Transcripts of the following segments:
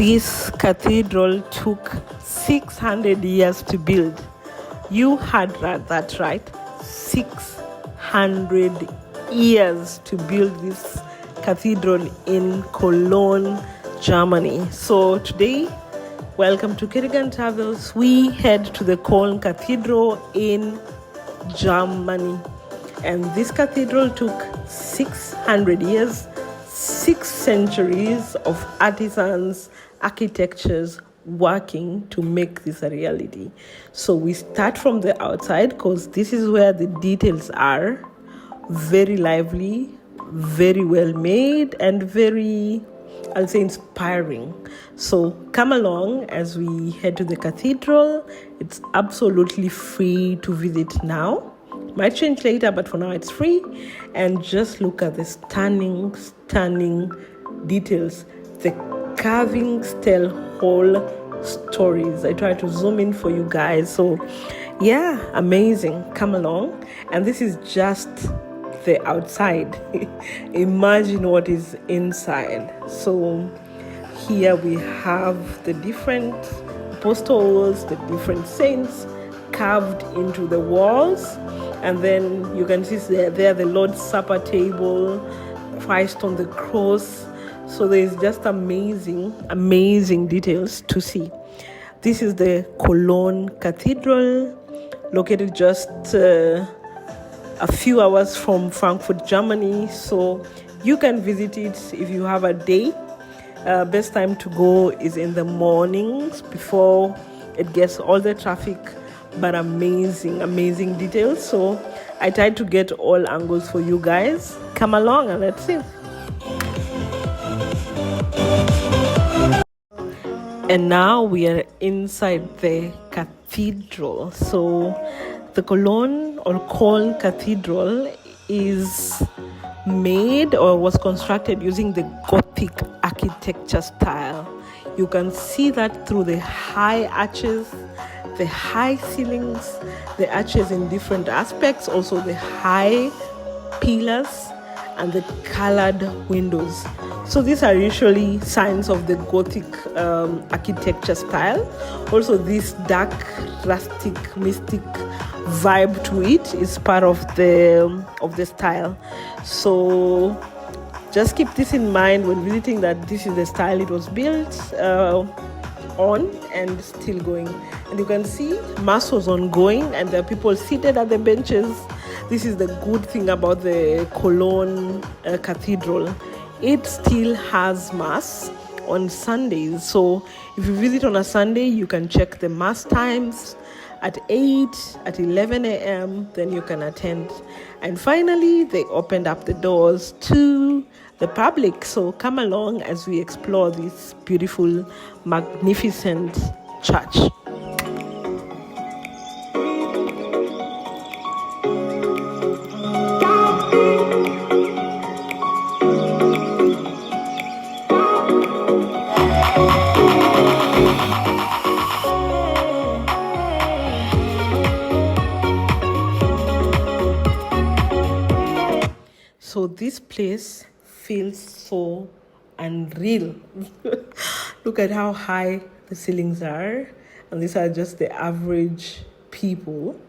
This cathedral took 600 years to build. You heard that right? 600 years to build this cathedral in Cologne, Germany. So today, welcome to Kerrygan Travels. We head to the Cologne Cathedral in Germany. And this cathedral took 600 years, 6 centuries of artisans, architectures working to make this a reality. So we start from the outside because this is where the details are. Very lively, very well made, and very, I'll say, inspiring. So come along as we head to the cathedral. It's absolutely free to visit now. Might change later, but for now it's free. And just look at the stunning details. The carvings tell whole stories. I try to zoom in for you guys. So yeah, amazing. Come along. And this is just the outside. Imagine what is inside. So here we have the different apostles, the different saints carved into the walls. And then you can see there the Lord's Supper table, Christ on the cross. So there's just amazing details to see. This is the Cologne Cathedral, located just a few hours from Frankfurt, Germany. So you can visit it if you have a day. Best time to go is in the mornings before it gets all the traffic. But amazing details. So I tried to get all angles for you guys. Come along and let's see. And now we are inside the cathedral. So the Cologne Cathedral is made or was constructed using the Gothic architecture style. You can see that through the high arches, the high ceilings, the arches in different aspects, also the high pillars and the colored windows. So these are usually signs of the Gothic architecture style. Also this dark, rustic, mystic vibe to it is part of the style. So just keep this in mind when visiting, that this is the style it was built on and still going. And you can see mass was ongoing and there are people seated at the benches. This is the good thing about the Cologne Cathedral. It still has mass on Sundays. So if you visit on a Sunday, you can check the mass times at 8, at 11 a.m. Then you can attend. And finally, they opened up the doors to the public. So come along as we explore this beautiful, magnificent church. So this place feels so unreal. Look at how high the ceilings are, and these are just the average people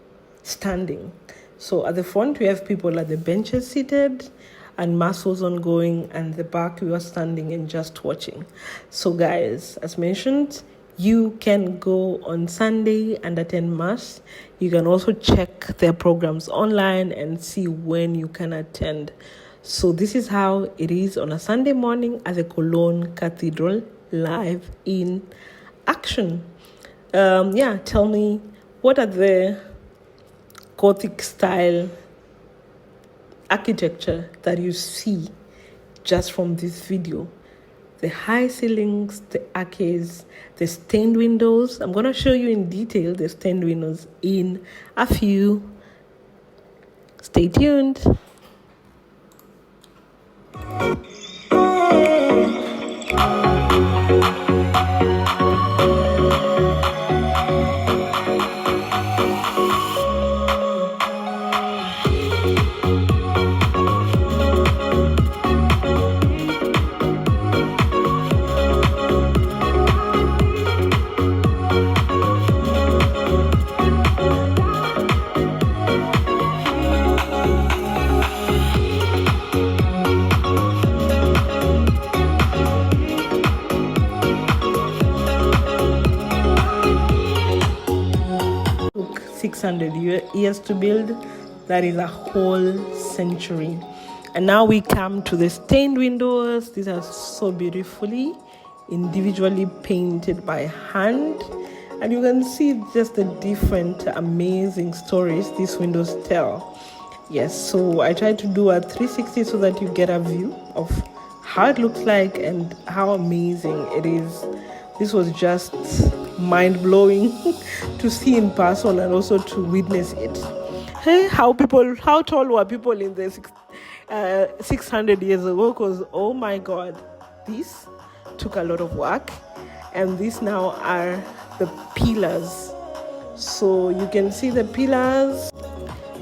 standing. So at the front we have people at the benches seated, and mass was ongoing, and the back we were standing and just watching. So guys, as mentioned, you can go on Sunday and attend mass. You can also check their programs online and see when you can attend. So this is how it is on a Sunday morning at the Cologne Cathedral, live in action. Tell me, what are the Gothic style architecture that you see just from this video? The high ceilings, the arches, the stained windows. I'm going to show you in detail the stained windows in a few. Stay tuned. 600 years to build. That is a whole century. And now we come to the stained windows. These are so beautifully individually painted by hand, and you can see just the different amazing stories these windows tell. Yes, so I tried to do a 360 so that you get a view of how it looks like and how amazing it is. This was just mind-blowing to see in person and also to witness it. Hey, how tall were people in the 600 years ago? Because oh my god, this took a lot of work. And these now are the pillars. So you can see the pillars.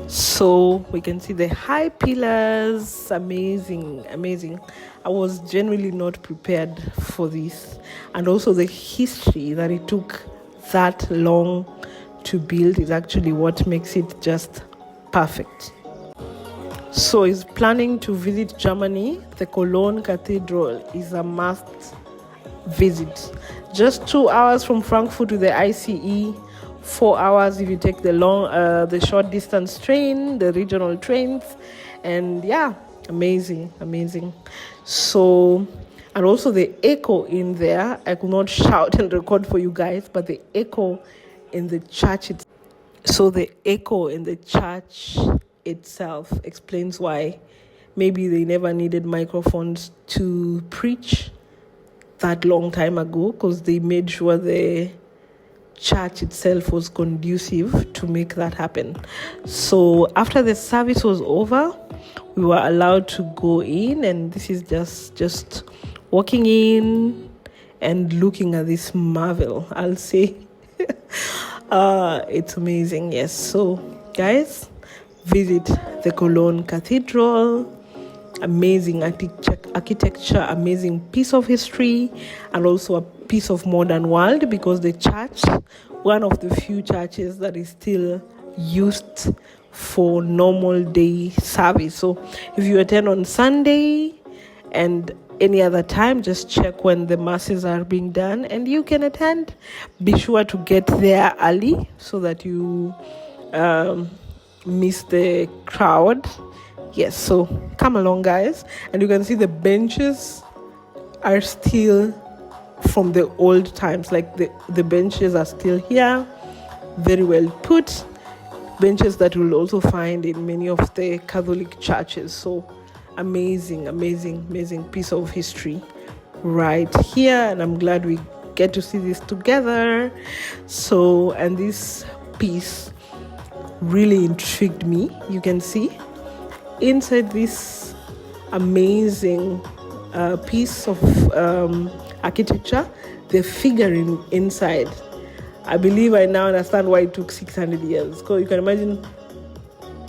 So we can see the high pillars. Amazing. I was genuinely not prepared for this. And also the history that it took that long to build is actually what makes it just perfect. So is planning to visit Germany. The Cologne Cathedral is a must visit. Just 2 hours from Frankfurt to the ICE, 4 hours if you take the short distance train, the regional trains, and yeah, amazing. So, and also the echo in there, I could not shout and record for you guys, but the echo in the church itself explains why maybe they never needed microphones to preach that long time ago, because they made sure the church itself was conducive to make that happen. So after the service was over, we were allowed to go in, and this is just walking in and looking at this marvel, I'll say. It's amazing. Yes, so guys, visit the Cologne Cathedral. Amazing architecture, amazing piece of history, and also a piece of modern world, because the church, one of the few churches that is still used for normal day service. So if you attend on Sunday and any other time, just check when the masses are being done and you can attend. Be sure to get there early so that you miss the crowd. Yes, so come along, guys. And you can see the benches are still from the old times. Like the benches are still here, very well put. Benches that you'll also find in many of the Catholic churches. So amazing piece of history right here. And I'm glad we get to see this together. So, and this piece really intrigued me. You can see inside this amazing piece of architecture, the figurine inside. I believe I now understand why it took 600 years. Because you can imagine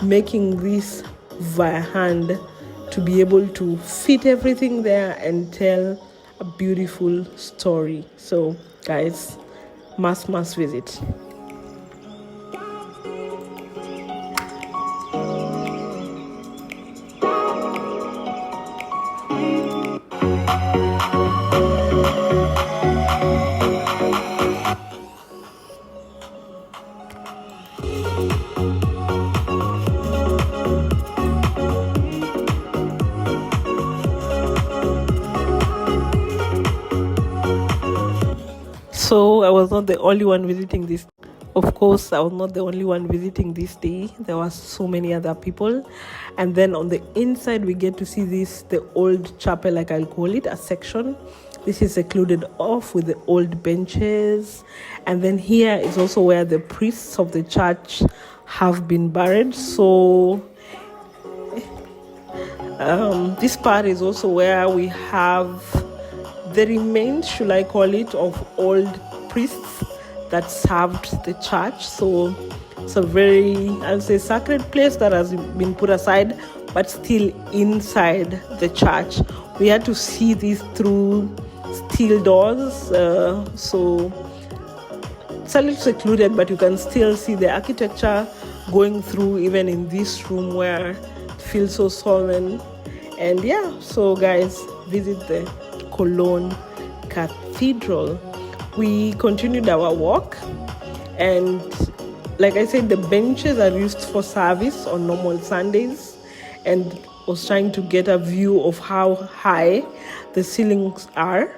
making this via hand to be able to fit everything there and tell a beautiful story. So, guys, must visit. So I was not the only one visiting this. Of course, I was not the only one visiting this day. There were so many other people. And then on the inside, we get to see the old chapel, like I'll call it, a section. This is secluded off with the old benches. And then here is also where the priests of the church have been buried. So this part is also where we have the remains, should I call it, of old priests that served the church. So it's a very, I'll say, sacred place that has been put aside, but still inside the church. We had to see this through steel doors, so it's a little secluded, but you can still see the architecture going through even in this room where it feels so solemn. And yeah, so guys, visit the Cologne Cathedral. We continued our walk, and like I said, the benches are used for service on normal Sundays, and was trying to get a view of how high the ceilings are.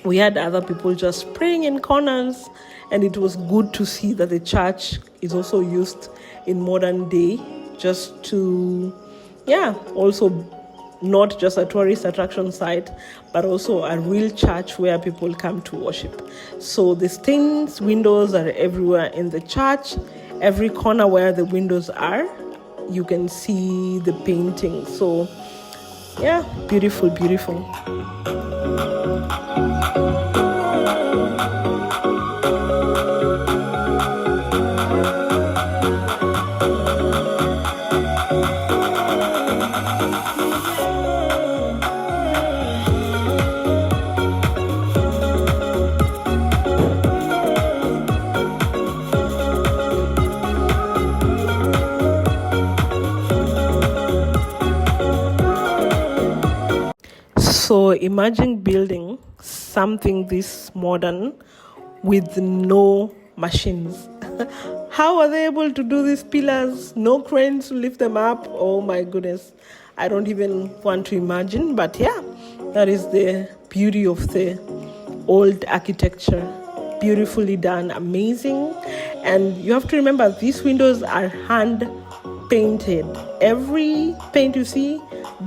We had other people just praying in corners, and it was good to see that the church is also used in modern day, just to, also not just a tourist attraction site, but also a real church where people come to worship. So the stained windows are everywhere in the church. Every corner where the windows are, you can see the painting. So beautiful. So imagine building something this modern with no machines. How are they able to do these pillars? No cranes to lift them up. Oh my goodness. I don't even want to imagine. But that is the beauty of the old architecture. Beautifully done, amazing. And you have to remember, these windows are hand painted. Every paint you see,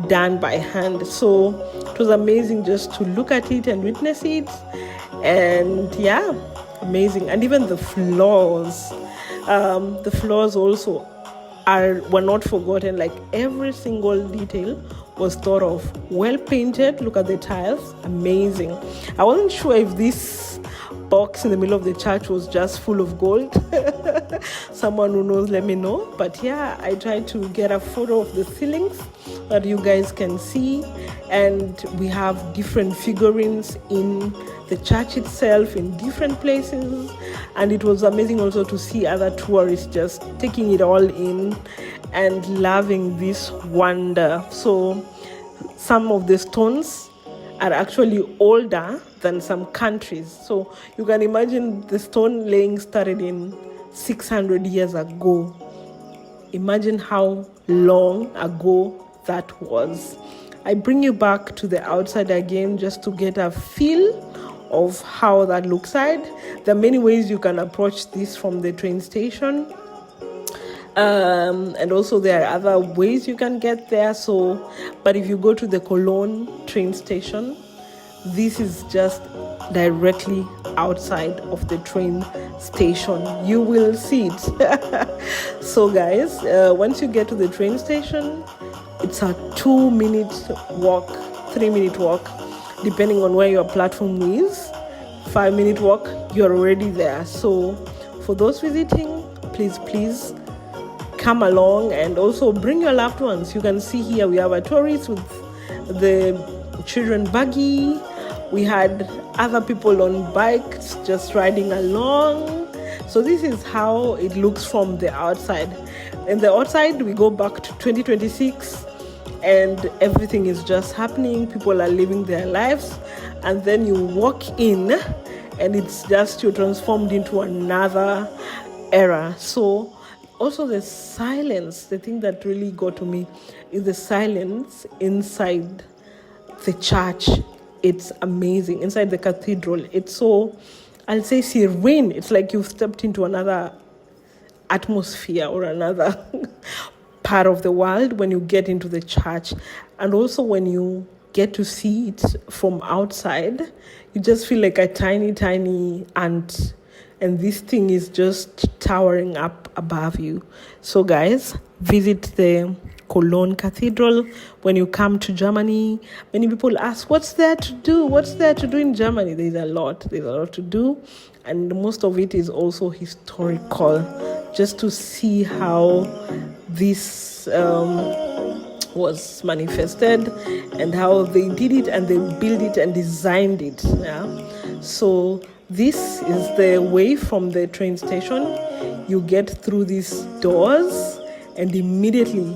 done by hand. So it was amazing just to look at it and witness it. And amazing. And even the floors also were not forgotten. Like, every single detail was thought of, well painted. Look at the tiles, amazing. I wasn't sure if this box in the middle of the church was just full of gold. Someone who knows, let me know. But I tried to get a photo of the ceilings that you guys can see, and we have different figurines in the church itself in different places. And it was amazing also to see other tourists just taking it all in and loving this wonder. So some of the stones are actually older than some countries. So you can imagine the stone laying started in 600 years ago. Imagine how long ago that was. I bring you back to the outside again just to get a feel of how that looks like. There are many ways you can approach this from the train station. And also there are other ways you can get there. But if you go to the Cologne train station, this is just directly outside of the train station. You will see it. So guys, once you get to the train station, it's a 2-minute walk, 3-minute walk, depending on where your platform is. 5-minute walk, you're already there. So for those visiting, please come along, and also bring your loved ones. You can see here we have a tourist with the children buggy. We had other people on bikes just riding along. So this is how it looks from the outside. And the outside, we go back to 2026, and everything is just happening. People are living their lives, and then you walk in, and it's just you're transformed into another era. So also the silence, the thing that really got to me is the silence inside the church. It's amazing. Inside the cathedral, it's so, I'll say, serene. It's like you've stepped into another atmosphere or another part of the world when you get into the church. And also when you get to see it from outside, you just feel like a tiny ant, and this thing is just towering up above you. So guys, visit the Cologne Cathedral when you come to Germany. Many people ask, what's there to do in Germany? There's a lot to do, and most of it is also historical, just to see how this was manifested and how they did it, and they built it and designed it. So this is the way from the train station. You get through these doors, and immediately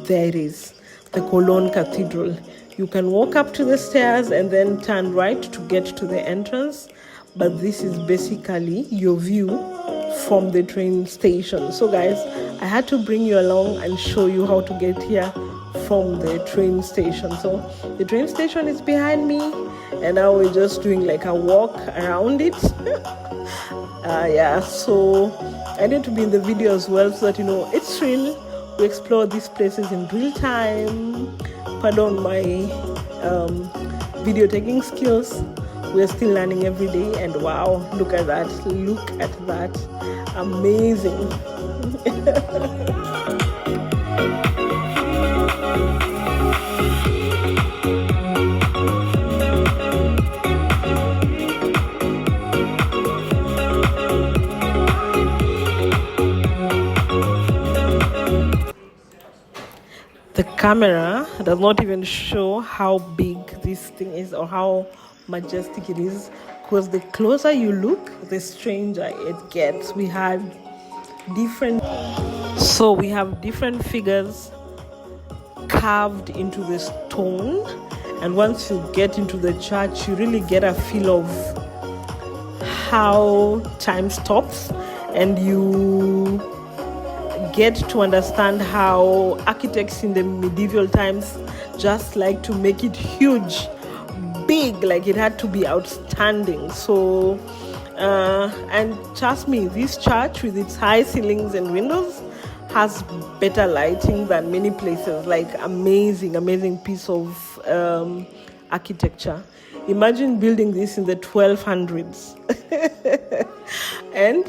there it is, the Cologne Cathedral. You can walk up to the stairs and then turn right to get to the entrance. But this is basically your view from the train station. So guys, I had to bring you along and show you how to get here from the train station. So the train station is behind me, and now we're just doing like a walk around it. Yeah, so I need to be in the video as well, so that you know it's real. We explore these places in real time. Pardon my video taking skills. We're still learning every day, and wow, look at that, amazing. The camera does not even show how big this thing is or how majestic it is, because the closer you look, the stranger it gets. We have different figures carved into the stone, and once you get into the church, you really get a feel of how time stops, and you get to understand how architects in the medieval times just like to make it huge, big, like it had to be outstanding. So and trust me, this church with its high ceilings and windows has better lighting than many places. Like amazing piece of architecture. Imagine building this in the 1200s. And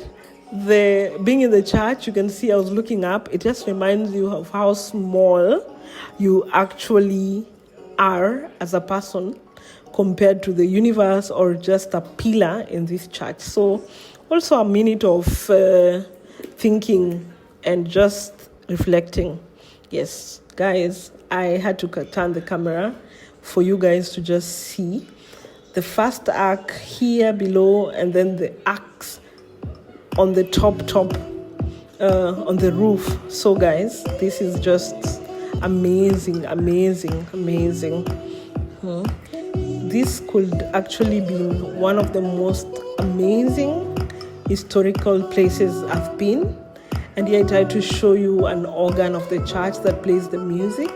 being in the church, you can see I was looking up. It just reminds you of how small you actually are as a person compared to the universe or just a pillar in this church. So also a minute of thinking and just reflecting. Yes, guys, I had to turn the camera for you guys to just see the first arc here below, and then the arcs on the top on the roof. So guys, this is just amazing. This could actually be one of the most amazing historical places I've been. And here I try to show you an organ of the church that plays the music.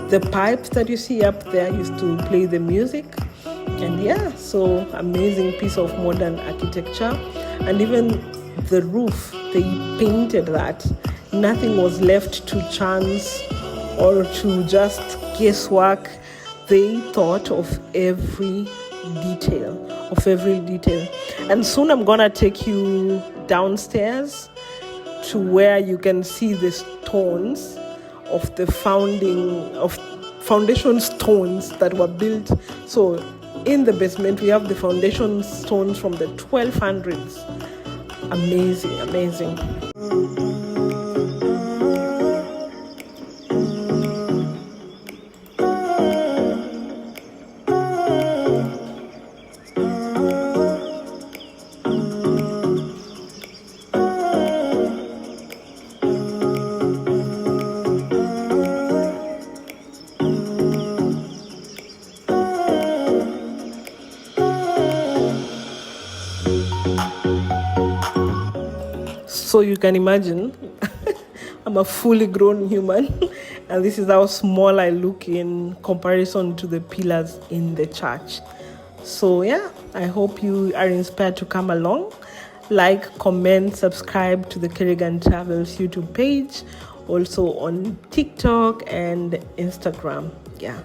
The pipes that you see up there used to play the music. And yeah, so amazing piece of modern architecture. And even the roof, they painted that. Nothing was left to chance or to just guesswork. They thought of every detail. And soon I'm gonna take you downstairs to where you can see the stones of the foundation stones that were built. So in the basement we have the foundation stones from the 1200s. Amazing. So you can imagine, I'm a fully grown human, and this is how small I look in comparison to the pillars in the church. So yeah, I hope you are inspired to come along. Like, comment, subscribe to the Kerrygan Travels YouTube page, also on TikTok and Instagram. Yeah.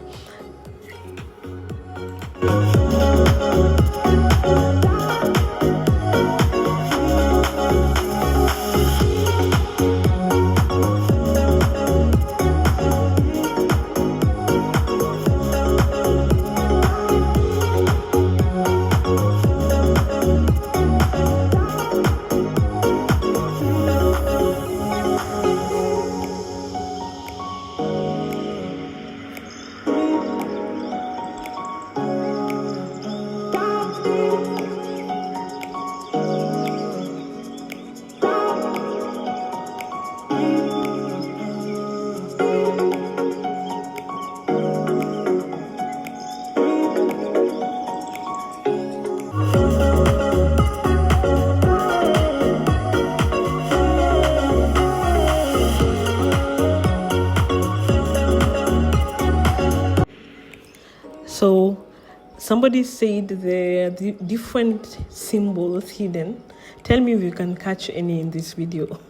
Somebody said there are different symbols hidden. Tell me if you can catch any in this video.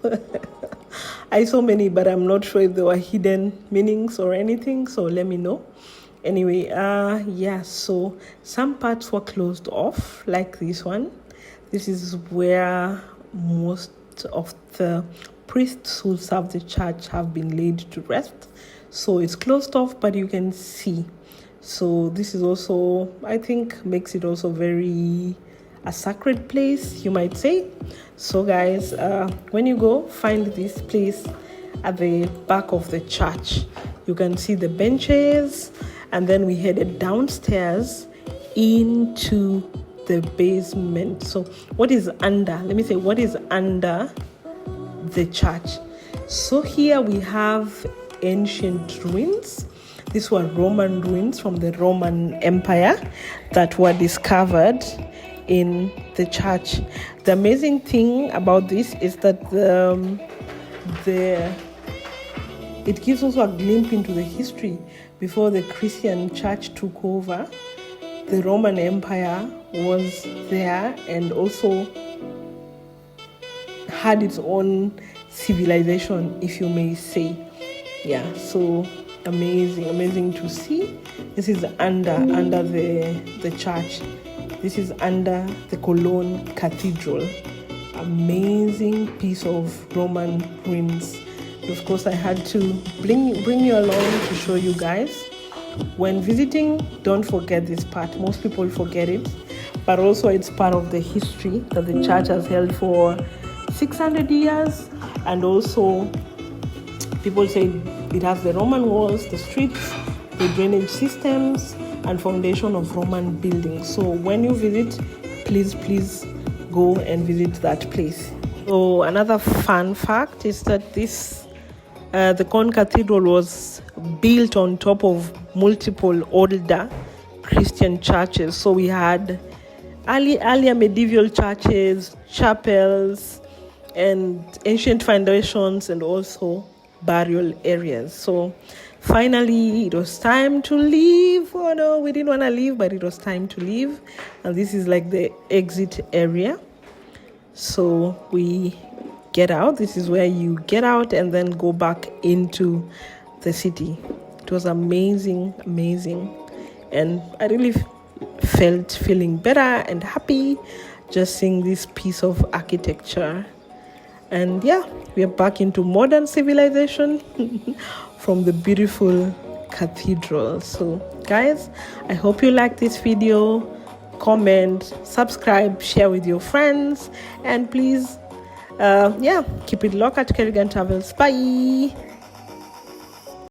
I saw many, but I'm not sure if there were hidden meanings or anything, so let me know. Anyway, yeah, so some parts were closed off, like this one. This is where most of the priests who serve the church have been laid to rest. So it's closed off, but you can see. So this is also, I think, makes it also very a sacred place, you might say. So guys, when you go, find this place at the back of the church. You can see the benches, and then we headed downstairs into the basement. So what is under, let me say, what is under the church? So here we have ancient ruins. These were Roman ruins from the Roman Empire that were discovered in the church. The amazing thing about this is that it gives also a glimpse into the history. Before the Christian church took over, the Roman Empire was there and also had its own civilization, if you may say. Yeah, so amazing to see. This is under the church. This is under the Cologne Cathedral. Amazing piece of Roman ruins. Of course, I had to bring you along to show you guys. When visiting, don't forget this part. Most people forget it, but also it's part of the history that the church has held for 600 years. And also, people say it has the Roman walls, the streets, the drainage systems, and foundation of Roman buildings. So when you visit, please go and visit that place. So another fun fact is that the Cologne Cathedral was built on top of multiple older Christian churches. So we had earlier medieval churches, chapels, and ancient foundations, and also burial areas. So finally, it was time to leave. Oh no, we didn't want to leave, but it was time to leave. And this is like the exit area. So we get out. This is where you get out and then go back into the city. It was amazing. And I really felt feeling better and happy just seeing this piece of architecture. And yeah, we are back into modern civilization from the beautiful cathedral. So guys, I hope you like this video. Comment, subscribe, share with your friends, and please keep it locked at Kerrygan Travels. Bye.